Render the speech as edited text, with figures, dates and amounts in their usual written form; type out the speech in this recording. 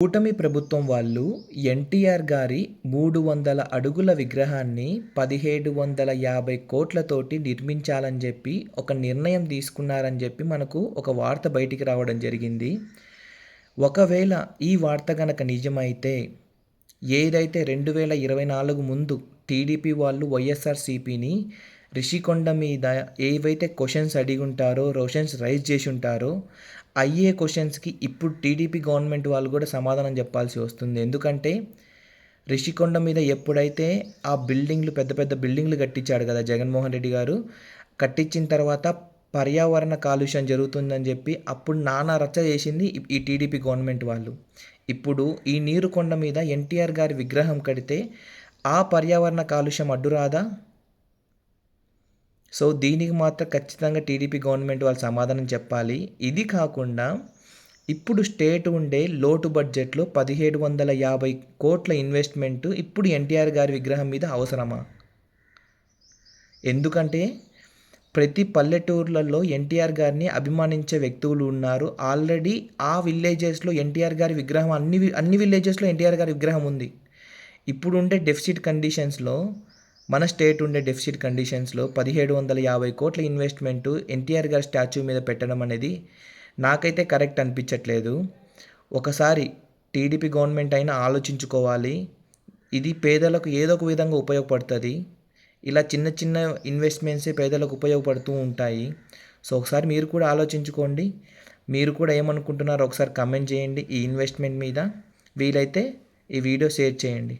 కూటమి ప్రభుత్వం వాళ్ళు ఎన్టీఆర్ గారి 300 అడుగుల విగ్రహాన్ని 1750 కోట్లతోటి నిర్మించాలని చెప్పి ఒక నిర్ణయం తీసుకున్నారని చెప్పి మనకు ఒక వార్త బయటికి రావడం జరిగింది. ఒకవేళ ఈ వార్త గనక నిజమైతే ఏదైతే 2024 ముందు టీడీపీ వాళ్ళు వైఎస్ఆర్సీపీని రిషికొండ మీద ఏవైతే క్వశ్చన్స్ అడిగుంటారో, క్వశ్చన్స్ రైజ్ చేసి ఉంటారో అయ్యే క్వశ్చన్స్కి ఇప్పుడు టీడీపీ గవర్నమెంట్ వాళ్ళు కూడా సమాధానం చెప్పాల్సి వస్తుంది. ఎందుకంటే రిషికొండ మీద ఎప్పుడైతే ఆ బిల్డింగ్లు పెద్ద పెద్ద బిల్డింగ్లు కట్టించాడు కదా జగన్మోహన్ రెడ్డి గారు, కట్టించిన తర్వాత పర్యావరణ కాలుష్యం జరుగుతుందని చెప్పి అప్పుడు నానా రచ్చ చేసింది ఈ టీడీపీ గవర్నమెంట్ వాళ్ళు. ఇప్పుడు ఈ నీరుకొండ మీద ఎన్టీఆర్ గారి విగ్రహం కడితే ఆ పర్యావరణ కాలుష్యం అడ్డురాదా? సో దీనికి మాత్రం ఖచ్చితంగా టీడీపీ గవర్నమెంట్ వాళ్ళు సమాధానం చెప్పాలి. ఇది కాకుండా ఇప్పుడు స్టేట్ ఉండే లోటు బడ్జెట్లో 1750 కోట్ల ఇన్వెస్ట్మెంట్ ఇప్పుడు ఎన్టీఆర్ గారి విగ్రహం మీద అవసరమా? ఎందుకంటే ప్రతి పల్లెటూర్లలో ఎన్టీఆర్ గారిని అభిమానించే వ్యక్తులు ఉన్నారు. ఆల్రెడీ ఆ విలేజెస్లో ఎన్టీఆర్ గారి విగ్రహం అన్ని విలేజెస్లో ఎన్టీఆర్ గారి విగ్రహం ఉంది. ఇప్పుడు ఉండే డెఫిసిట్ కండిషన్స్లో, మన స్టేట్ ఉండే డెఫిసిట్ కండిషన్స్లో 1750 కోట్ల ఇన్వెస్ట్మెంటు ఎన్టీఆర్ గారి స్టాచ్యూ మీద పెట్టడం అనేది నాకైతే కరెక్ట్ అనిపించట్లేదు. ఒకసారి టీడీపీ గవర్నమెంట్ అయినా ఆలోచించుకోవాలి. ఇది పేదలకు ఏదో ఒక విధంగా ఉపయోగపడుతుంది. ఇలా చిన్న చిన్న ఇన్వెస్ట్మెంట్సే పేదలకు ఉపయోగపడుతూ ఉంటాయి. సో ఒకసారి మీరు కూడా ఆలోచించుకోండి. మీరు కూడా ఏమనుకుంటున్నారో ఒకసారి కమెంట్ చేయండి ఈ ఇన్వెస్ట్మెంట్ మీద. వీలైతే ఈ వీడియో షేర్ చేయండి.